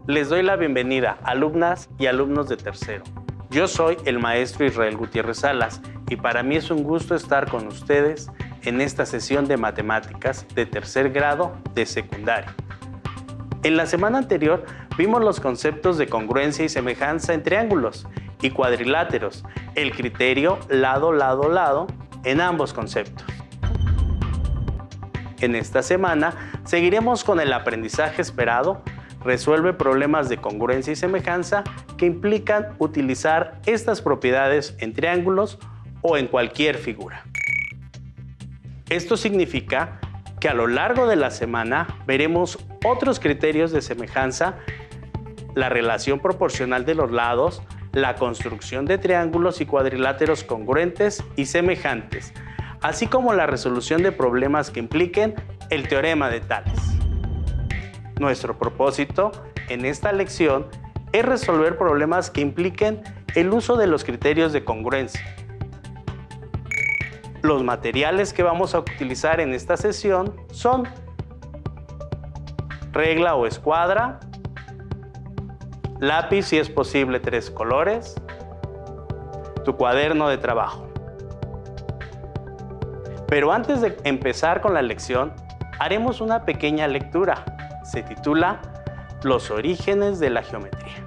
Les doy la bienvenida, alumnas y alumnos de tercero. Yo soy el maestro Israel Gutiérrez Salas y para mí es un gusto estar con ustedes en esta sesión de matemáticas de tercer grado de secundaria. En la semana anterior vimos los conceptos de congruencia y semejanza en triángulos y cuadriláteros, el criterio lado, lado, lado en ambos conceptos. En esta semana seguiremos con el aprendizaje esperado. Resuelve problemas de congruencia y semejanza que implican utilizar estas propiedades en triángulos o en cualquier figura. Esto significa que a lo largo de la semana veremos otros criterios de semejanza, la relación proporcional de los lados, la construcción de triángulos y cuadriláteros congruentes y semejantes, así como la resolución de problemas que impliquen el teorema de Tales. Nuestro propósito en esta lección es resolver problemas que impliquen el uso de los criterios de congruencia. Los materiales que vamos a utilizar en esta sesión son regla o escuadra, lápiz si es posible 3 colores, tu cuaderno de trabajo. Pero antes de empezar con la lección, haremos una pequeña lectura. Se titula Los orígenes de la geometría.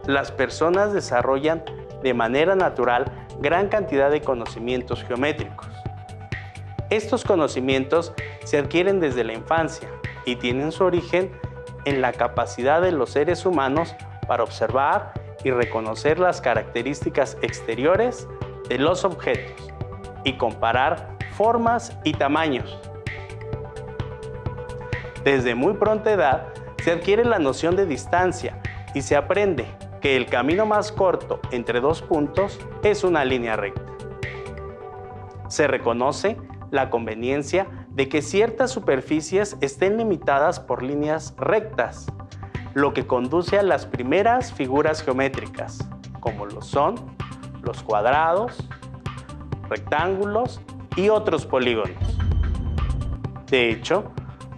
Las personas desarrollan de manera natural gran cantidad de conocimientos geométricos. Estos conocimientos se adquieren desde la infancia y tienen su origen en la capacidad de los seres humanos para observar y reconocer las características exteriores de los objetos y comparar formas y tamaños. Desde muy pronta edad se adquiere la noción de distancia y se aprende que el camino más corto entre dos puntos es una línea recta. Se reconoce la conveniencia de que ciertas superficies estén limitadas por líneas rectas, lo que conduce a las primeras figuras geométricas, como lo son los cuadrados, rectángulos y otros polígonos. De hecho,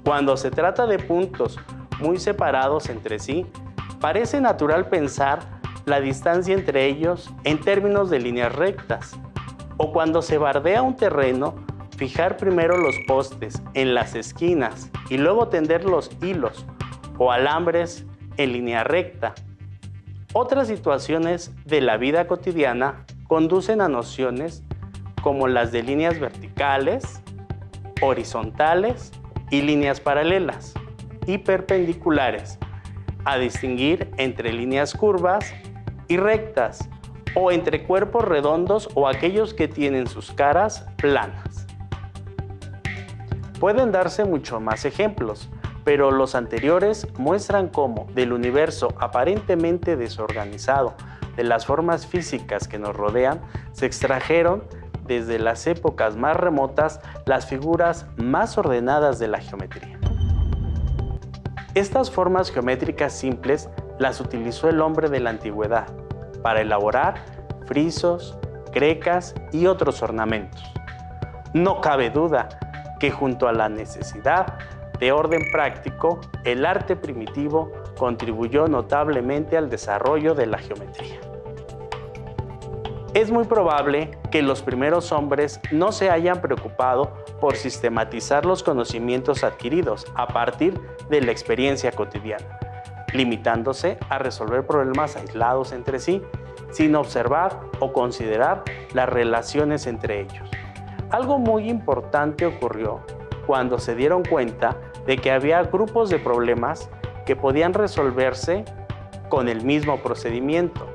cuando se trata de puntos muy separados entre sí, parece natural pensar la distancia entre ellos en términos de líneas rectas, o cuando se bardea un terreno, fijar primero los postes en las esquinas y luego tender los hilos o alambres en línea recta. Otras situaciones de la vida cotidiana conducen a nociones como las de líneas verticales, horizontales y líneas paralelas y perpendiculares, a distinguir entre líneas curvas y rectas, o entre cuerpos redondos o aquellos que tienen sus caras planas. Pueden darse mucho más ejemplos, pero los anteriores muestran cómo del universo aparentemente desorganizado de las formas físicas que nos rodean, se extrajeron desde las épocas más remotas las figuras más ordenadas de la geometría. Estas formas geométricas simples las utilizó el hombre de la antigüedad para elaborar frisos, grecas y otros ornamentos. No cabe duda que junto a la necesidad de orden práctico, el arte primitivo contribuyó notablemente al desarrollo de la geometría. Es muy probable que los primeros hombres no se hayan preocupado por sistematizar los conocimientos adquiridos a partir de la experiencia cotidiana, limitándose a resolver problemas aislados entre sí, sin observar o considerar las relaciones entre ellos. Algo muy importante ocurrió cuando se dieron cuenta de que había grupos de problemas que podían resolverse con el mismo procedimiento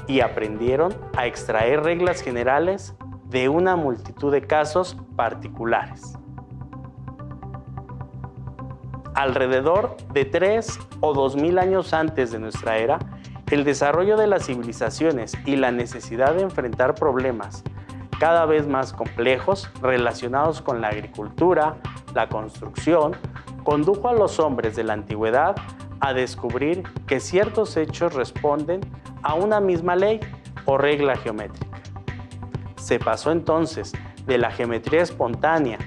y aprendieron a extraer reglas generales de una multitud de casos particulares. Alrededor de 3 o 2000 años antes de nuestra era, el desarrollo de las civilizaciones y la necesidad de enfrentar problemas cada vez más complejos relacionados con la agricultura, la construcción, condujo a los hombres de la antigüedad a descubrir que ciertos hechos responden a una misma ley o regla geométrica. Se pasó entonces de la geometría espontánea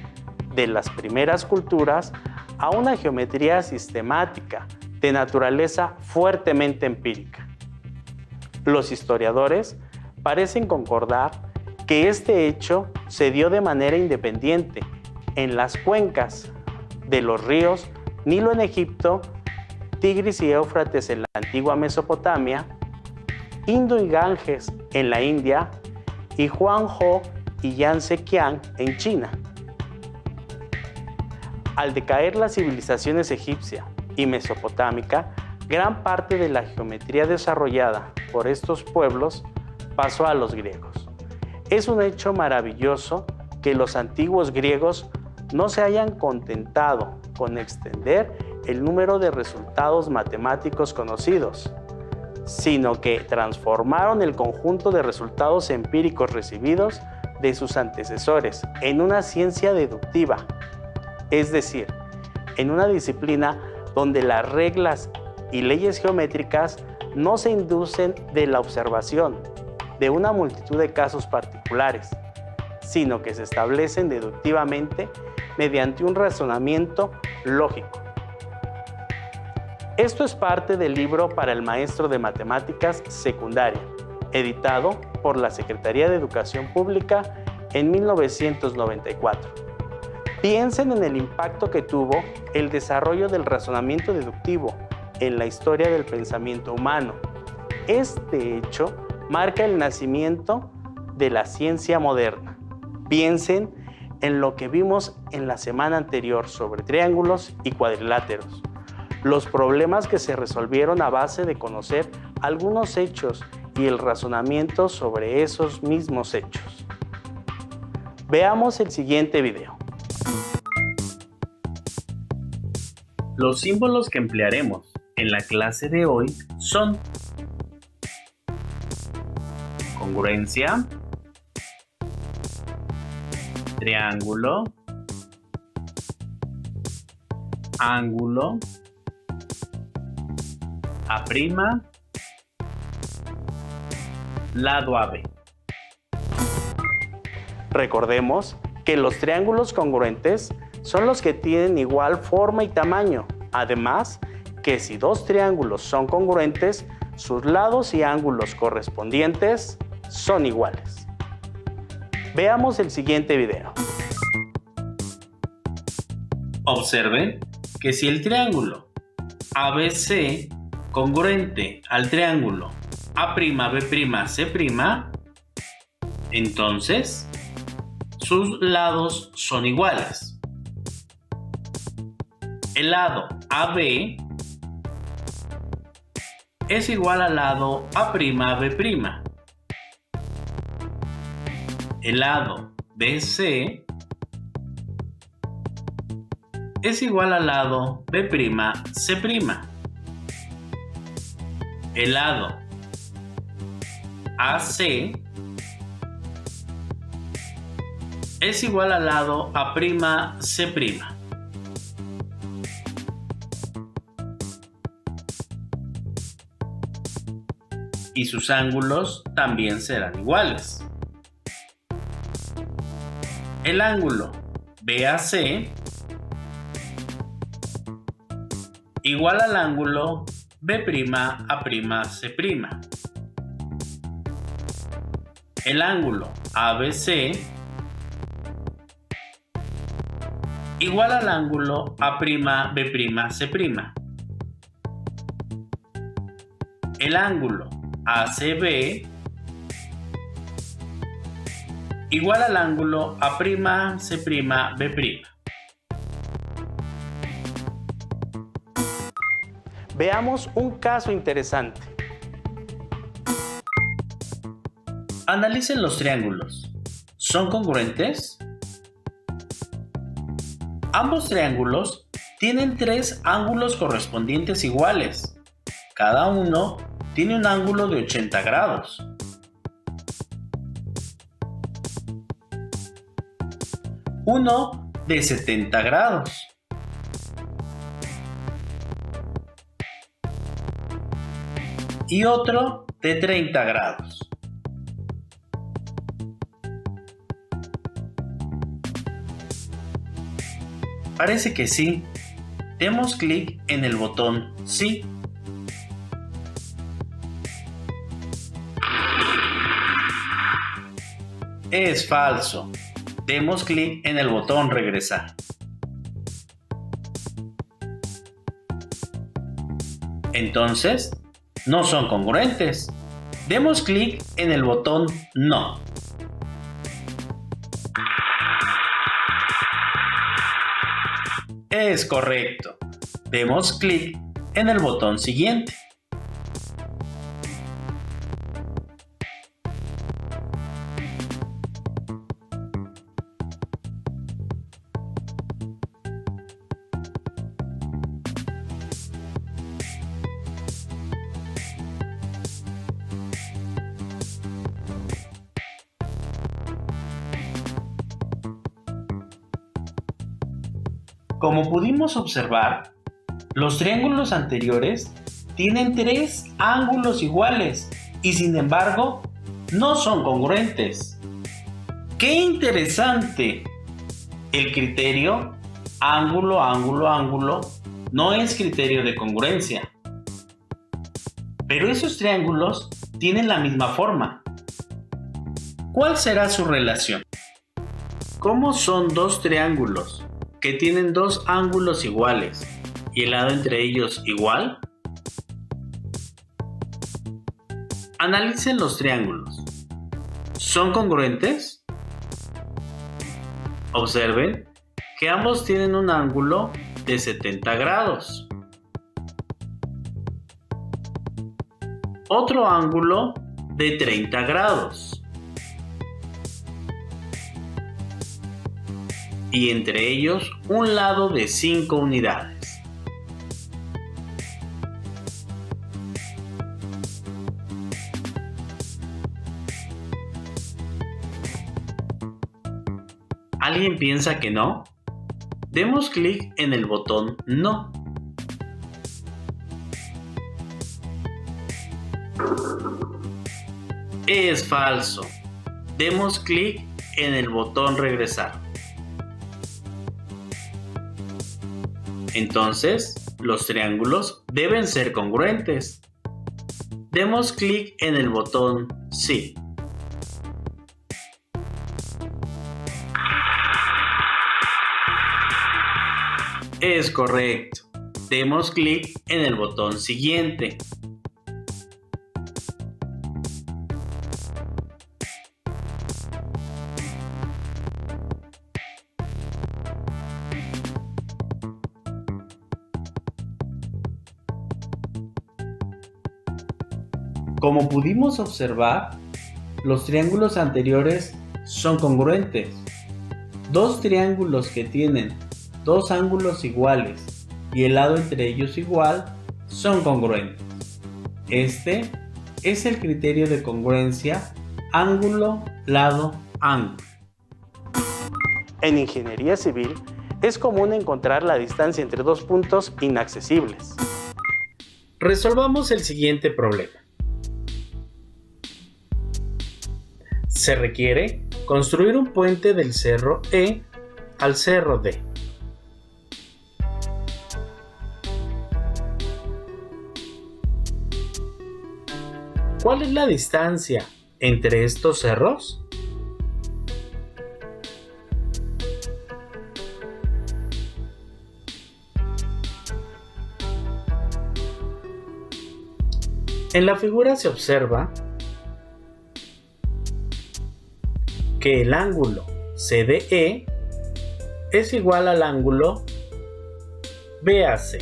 de las primeras culturas a una geometría sistemática de naturaleza fuertemente empírica. Los historiadores parecen concordar que este hecho se dio de manera independiente en las cuencas de los ríos Nilo en Egipto, Tigris y Éufrates en la antigua Mesopotamia, Indo y Ganges en la India y Huanghe y Yangtze-Kiang en China. Al decaer la civilizaciones egipcia y mesopotámica, gran parte de la geometría desarrollada por estos pueblos pasó a los griegos. Es un hecho maravilloso que los antiguos griegos no se hayan contentado con extender el número de resultados matemáticos conocidos, sino que transformaron el conjunto de resultados empíricos recibidos de sus antecesores en una ciencia deductiva, es decir, en una disciplina donde las reglas y leyes geométricas no se inducen de la observación de una multitud de casos particulares, sino que se establecen deductivamente mediante un razonamiento lógico. Esto es parte del libro para el maestro de matemáticas secundaria, editado por la Secretaría de Educación Pública en 1994. Piensen en el impacto que tuvo el desarrollo del razonamiento deductivo en la historia del pensamiento humano. Este hecho marca el nacimiento de la ciencia moderna. Piensen en lo que vimos en la semana anterior sobre triángulos y cuadriláteros, los problemas que se resolvieron a base de conocer algunos hechos y el razonamiento sobre esos mismos hechos. Veamos el siguiente video. Los símbolos que emplearemos en la clase de hoy son congruencia, triángulo, ángulo, A', lado AB. Recordemos que los triángulos congruentes son los que tienen igual forma y tamaño. Además, que si dos triángulos son congruentes, sus lados y ángulos correspondientes son iguales. Veamos el siguiente video. Observen que si el triángulo ABC congruente al triángulo A'B'C', entonces sus lados son iguales. El lado AB es igual al lado A'B'. El lado BC es igual al lado B'C'. El lado AC es igual al lado A'C'. Y sus ángulos también serán iguales. El ángulo BAC igual al ángulo B'A'C'. El ángulo ABC igual al ángulo A'B'C'. El ángulo ACB igual al ángulo A'C'. Veamos un caso interesante. Analicen los triángulos. ¿Son congruentes? Ambos triángulos tienen tres ángulos correspondientes iguales. Cada uno tiene un ángulo de 80 grados. Uno de 70 grados. Y otro de 30 grados. Parece que sí, demos clic en el botón Sí. Es falso. Demos clic en el botón Regresar. Entonces, no son congruentes. Demos clic en el botón No. Es correcto. Demos clic en el botón Siguiente. Como pudimos observar, los triángulos anteriores tienen 3 ángulos iguales y sin embargo no son congruentes. ¡Qué interesante! El criterio ángulo, ángulo, ángulo no es criterio de congruencia. Pero esos triángulos tienen la misma forma. ¿Cuál será su relación? ¿Cómo son dos triángulos que tienen 2 ángulos iguales y el lado entre ellos igual? Analicen los triángulos. ¿Son congruentes? Observen que ambos tienen un ángulo de 70 grados. Otro ángulo de 30 grados. Y entre ellos un lado de 5 unidades. ¿Alguien piensa que no? Demos clic en el botón No. Es falso. Demos clic en el botón Regresar. Entonces, los triángulos deben ser congruentes. Demos clic en el botón Sí. Es correcto. Demos clic en el botón Siguiente. Como pudimos observar, los triángulos anteriores son congruentes. 2 triángulos que tienen 2 ángulos iguales y el lado entre ellos igual son congruentes. Este es el criterio de congruencia ángulo, lado, ángulo. En ingeniería civil es común encontrar la distancia entre 2 puntos inaccesibles. Resolvamos el siguiente problema. Se requiere construir un puente del cerro E al cerro D. ¿Cuál es la distancia entre estos cerros? En la figura se observa que el ángulo CDE es igual al ángulo BAC.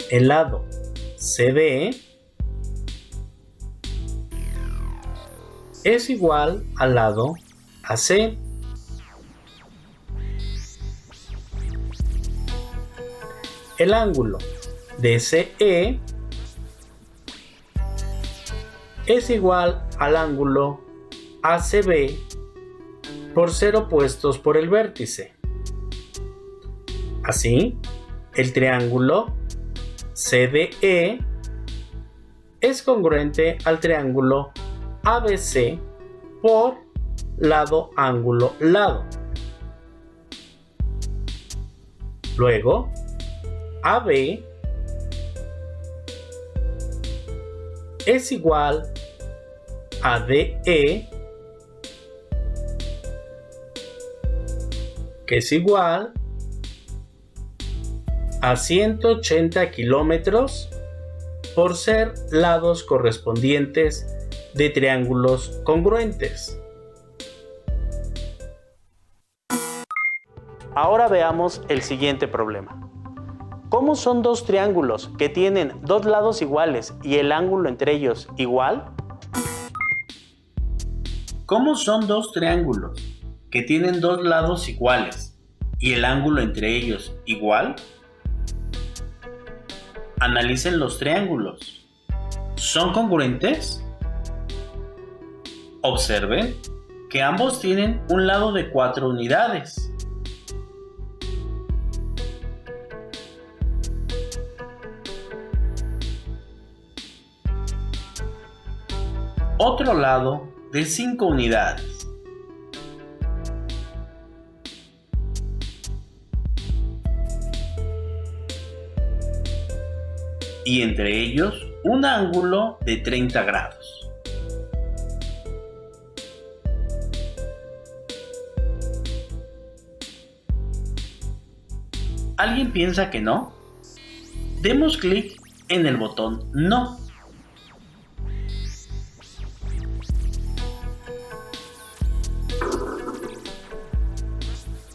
El lado CDE es igual al lado AC. El ángulo DCE es igual al ángulo ACB por ser opuestos por el vértice. Así, el triángulo CDE es congruente al triángulo ABC por lado, ángulo, lado. Luego, AB es igual a DE, que es igual a 180 kilómetros por ser lados correspondientes de triángulos congruentes. Ahora veamos el siguiente problema. ¿Cómo son dos triángulos que tienen dos lados iguales y el ángulo entre ellos igual? ¿Cómo son dos triángulos que tienen dos lados iguales y el ángulo entre ellos igual? Analicen los triángulos. ¿Son congruentes? Observen que ambos tienen un lado de 4 unidades. Otro lado de 5 unidades. Y entre ellos un ángulo de 30 grados. ¿Alguien piensa que no? Demos clic en el botón No.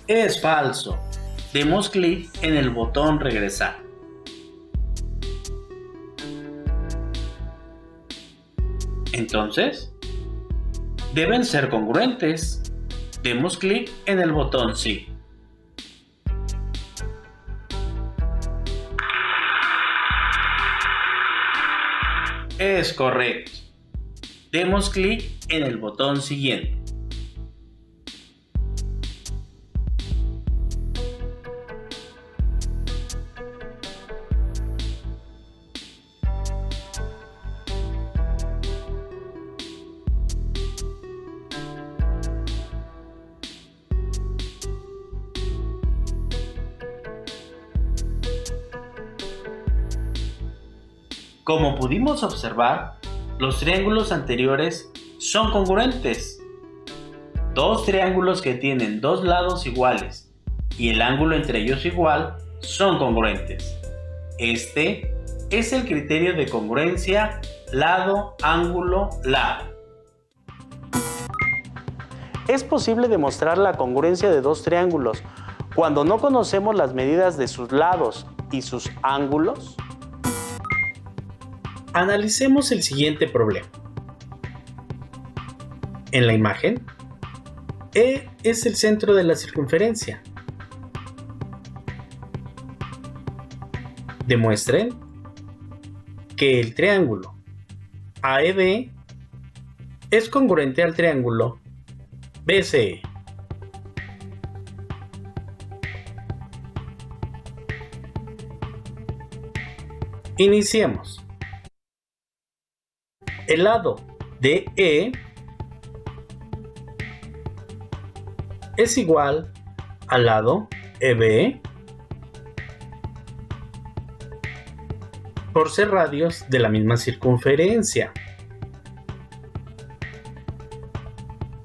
Es falso. Demos clic en el botón Regresar. Entonces, deben ser congruentes. Demos clic en el botón Sí. Es correcto. Demos clic en el botón Siguiente. Como pudimos observar, los triángulos anteriores son congruentes. Dos triángulos que tienen dos lados iguales y el ángulo entre ellos igual son congruentes. Este es el criterio de congruencia lado, ángulo, lado. ¿Es posible demostrar la congruencia de dos triángulos cuando no conocemos las medidas de sus lados y sus ángulos? Analicemos el siguiente problema. En la imagen, E es el centro de la circunferencia. Demuestren que el triángulo AEB es congruente al triángulo BCE. Iniciemos. El lado DE es igual al lado EB por ser radios de la misma circunferencia.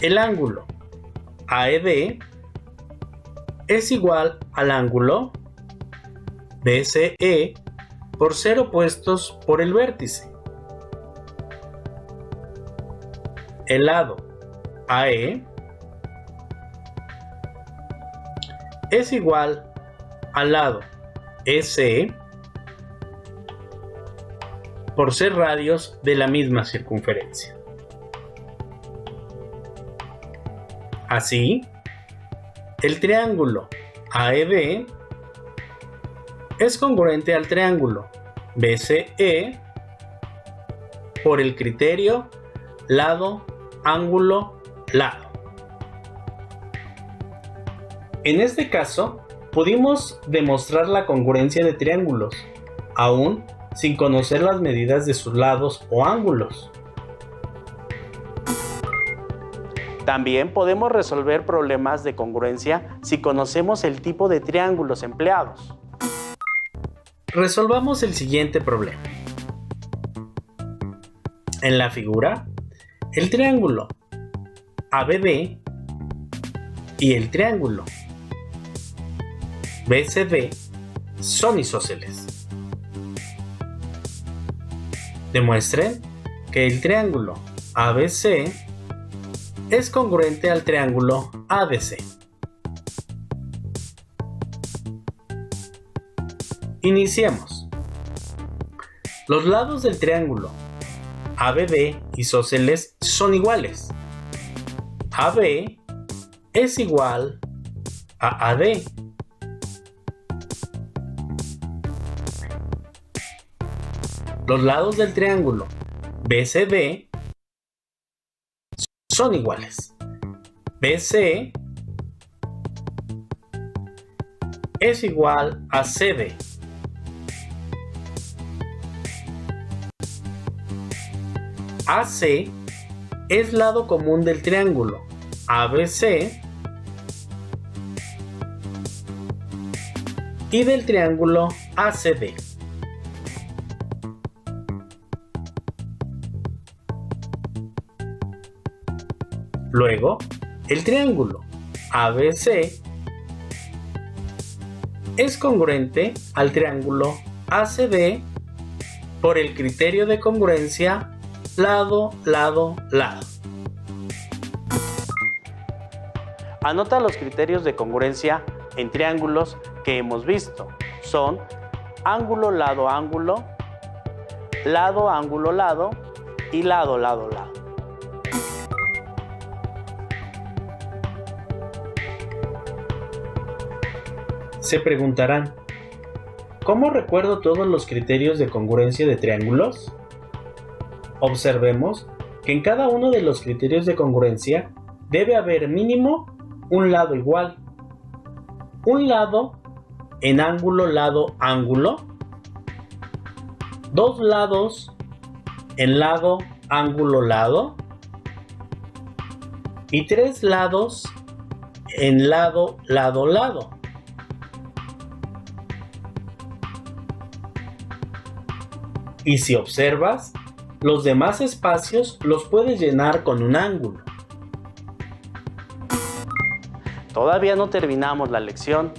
El ángulo AEB es igual al ángulo BCE por ser opuestos por el vértice. El lado AE es igual al lado EC por ser radios de la misma circunferencia. Así, el triángulo AEB es congruente al triángulo BCE por el criterio lado, ángulo, lado. En este caso, pudimos demostrar la congruencia de triángulos, aún sin conocer las medidas de sus lados o ángulos. También podemos resolver problemas de congruencia si conocemos el tipo de triángulos empleados. Resolvamos el siguiente problema. En la figura, el triángulo ABD y el triángulo BCD son isósceles. Demuestren que el triángulo ABC es congruente al triángulo ADC. Iniciemos. Los lados del triángulo ABD isósceles son iguales. AB es igual a AD. Los lados del triángulo BCD son iguales. BC es igual a CD. AC es lado común del triángulo ABC y del triángulo ACD. Luego, el triángulo ABC es congruente al triángulo ACD por el criterio de congruencia lado, lado, lado. Anota los criterios de congruencia en triángulos que hemos visto. Son ángulo, lado, ángulo, lado, ángulo, lado y lado, lado, lado. Se preguntarán, ¿cómo recuerdo todos los criterios de congruencia de triángulos? Observemos que en cada uno de los criterios de congruencia debe haber mínimo un lado igual, un lado en ángulo, lado, ángulo, dos lados en lado, ángulo, lado y tres lados en lado, lado, lado. Y si observas, los demás espacios los puedes llenar con un ángulo. Todavía no terminamos la lección.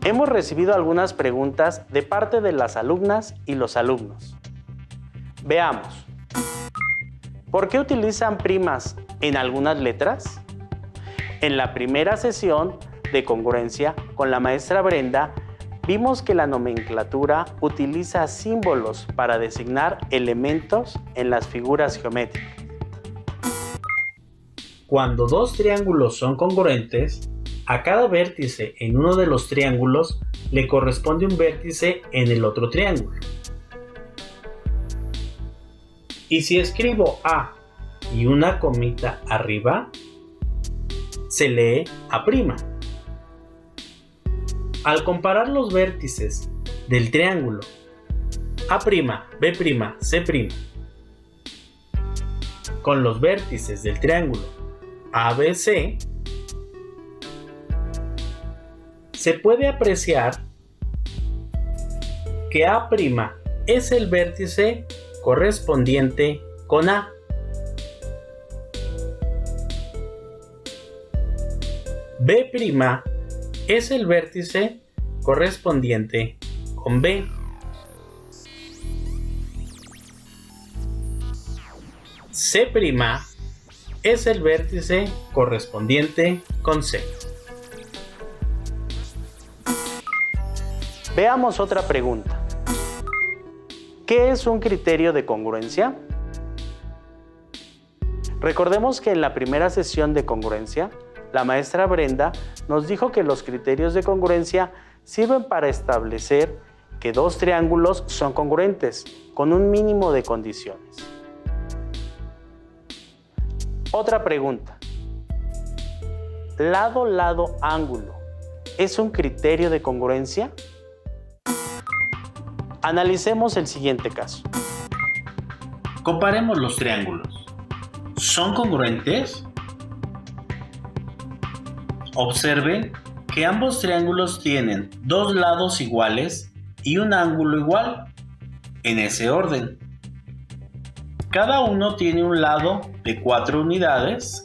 Hemos recibido algunas preguntas de parte de las alumnas y los alumnos. Veamos. ¿Por qué utilizan primas en algunas letras? En la primera sesión de congruencia con la maestra Brenda, vimos que la nomenclatura utiliza símbolos para designar elementos en las figuras geométricas. Cuando dos triángulos son congruentes, a cada vértice en uno de los triángulos le corresponde un vértice en el otro triángulo. Y si escribo A y una comita arriba, se lee A'. Al comparar los vértices del triángulo A', B', C' con los vértices del triángulo ABC, se puede apreciar que A' es el vértice correspondiente con A. B' es el vértice correspondiente con B. C' es el vértice correspondiente con C. Veamos otra pregunta. ¿Qué es un criterio de congruencia? Recordemos que en la primera sesión de congruencia, la maestra Brenda nos dijo que los criterios de congruencia sirven para establecer que dos triángulos son congruentes con un mínimo de condiciones. Otra pregunta. ¿Lado, lado, ángulo es un criterio de congruencia? Analicemos el siguiente caso. Comparemos los triángulos. ¿Son congruentes? Observen que ambos triángulos tienen dos lados iguales y un ángulo igual, en ese orden. Cada uno tiene un lado de 4 unidades,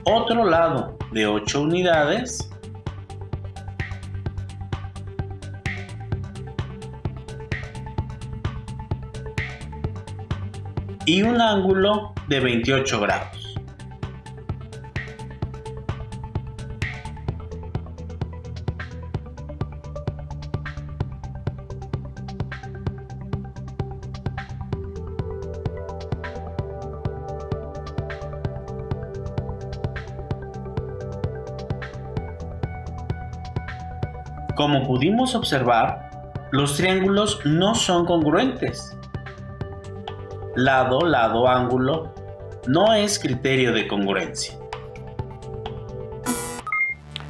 otro lado de 8 unidades y un ángulo de 28 grados. Como pudimos observar, los triángulos no son congruentes. Lado, lado, ángulo no es criterio de congruencia.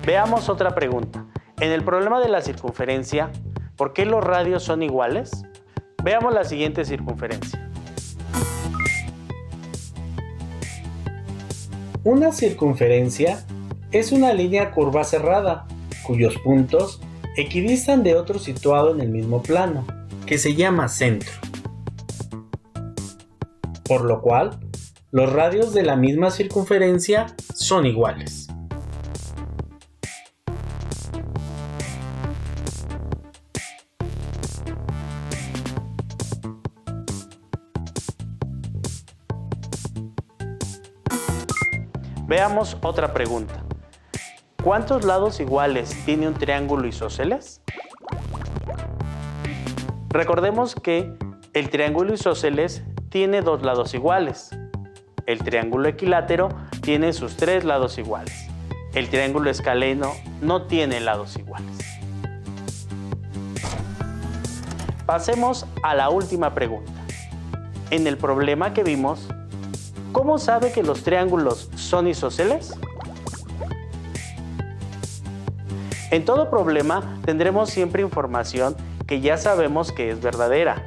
Veamos otra pregunta. En el problema de la circunferencia, ¿por qué los radios son iguales? Veamos la siguiente circunferencia. Una circunferencia es una línea curva cerrada, cuyos puntos equidistan de otro situado en el mismo plano, que se llama centro. Por lo cual, los radios de la misma circunferencia son iguales. Veamos otra pregunta. ¿Cuántos lados iguales tiene un triángulo isósceles? Recordemos que el triángulo isósceles tiene dos lados iguales. El triángulo equilátero tiene sus tres lados iguales. El triángulo escaleno no tiene lados iguales. Pasemos a la última pregunta. En el problema que vimos, ¿cómo sabe que los triángulos son isósceles? En todo problema tendremos siempre información que ya sabemos que es verdadera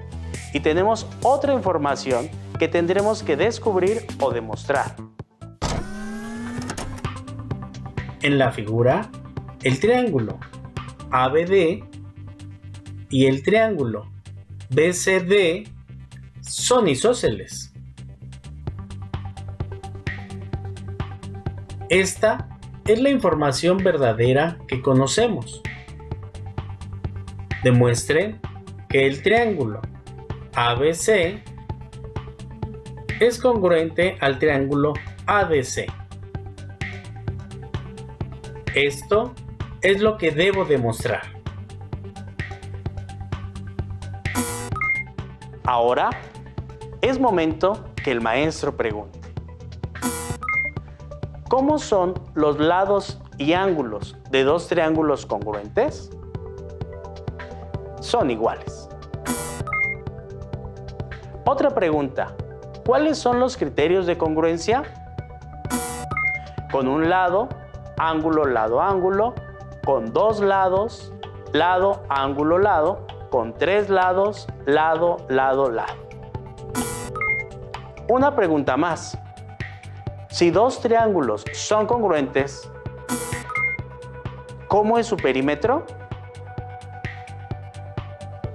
y tenemos otra información que tendremos que descubrir o demostrar. En la figura, el triángulo ABD y el triángulo BCD son isósceles. Esta es la información verdadera que conocemos. Demuestren que el triángulo ABC es congruente al triángulo ADC. Esto es lo que debo demostrar. Ahora es momento que el maestro pregunte. ¿Cómo son los lados y ángulos de dos triángulos congruentes? Son iguales. Otra pregunta. ¿Cuáles son los criterios de congruencia? Con un lado, ángulo, lado, ángulo. Con dos lados, lado, ángulo, lado. Con tres lados, lado, lado, lado. Una pregunta más. Si dos triángulos son congruentes, ¿cómo es su perímetro?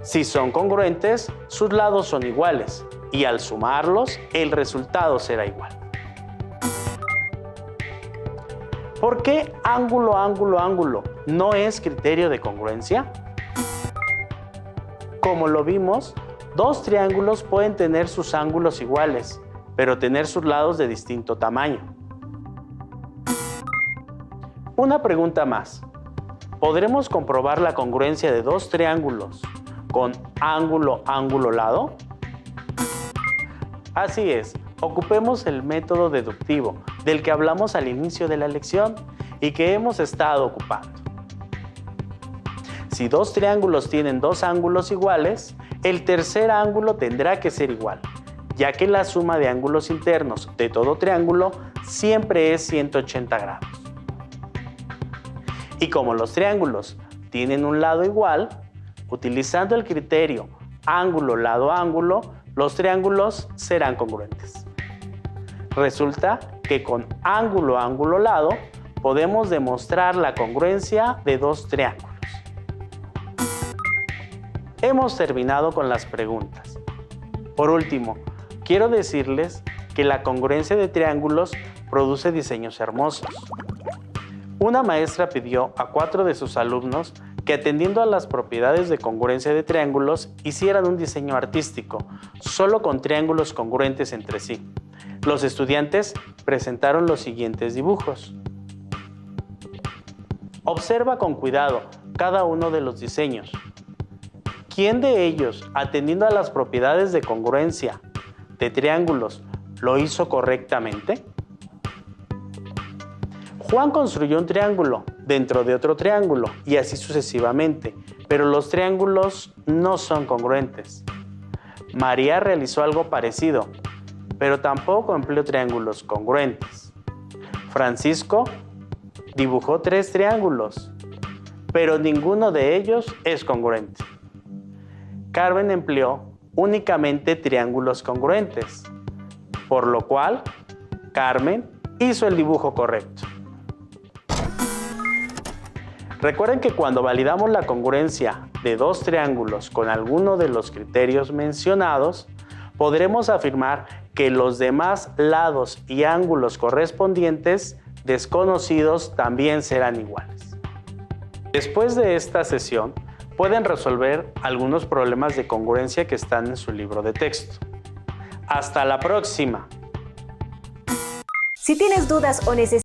Si son congruentes, sus lados son iguales y al sumarlos, el resultado será igual. ¿Por qué ángulo, ángulo, ángulo no es criterio de congruencia? Como lo vimos, dos triángulos pueden tener sus ángulos iguales, pero tener sus lados de distinto tamaño. Una pregunta más. ¿Podremos comprobar la congruencia de dos triángulos con ángulo, ángulo, lado? Así es, ocupemos el método deductivo del que hablamos al inicio de la lección y que hemos estado ocupando. Si dos triángulos tienen dos ángulos iguales, el tercer ángulo tendrá que ser igual, ya que la suma de ángulos internos de todo triángulo siempre es 180 grados. Y como los triángulos tienen un lado igual, utilizando el criterio ángulo, lado, ángulo, los triángulos serán congruentes. Resulta que con ángulo, ángulo, lado podemos demostrar la congruencia de dos triángulos. Hemos terminado con las preguntas. Por último, quiero decirles que la congruencia de triángulos produce diseños hermosos. Una maestra pidió a 4 de sus alumnos que, atendiendo a las propiedades de congruencia de triángulos, hicieran un diseño artístico, solo con triángulos congruentes entre sí. Los estudiantes presentaron los siguientes dibujos. Observa con cuidado cada uno de los diseños. ¿Quién de ellos, atendiendo a las propiedades de congruencia de triángulos, lo hizo correctamente? Juan construyó un triángulo dentro de otro triángulo y así sucesivamente, pero los triángulos no son congruentes. María realizó algo parecido, pero tampoco empleó triángulos congruentes. Francisco dibujó 3 triángulos, pero ninguno de ellos es congruente. Carmen empleó únicamente triángulos congruentes, por lo cual Carmen hizo el dibujo correcto. Recuerden que cuando validamos la congruencia de dos triángulos con alguno de los criterios mencionados, podremos afirmar que los demás lados y ángulos correspondientes desconocidos también serán iguales. Después de esta sesión, pueden resolver algunos problemas de congruencia que están en su libro de texto. ¡Hasta la próxima! Si tienes dudas o necesitas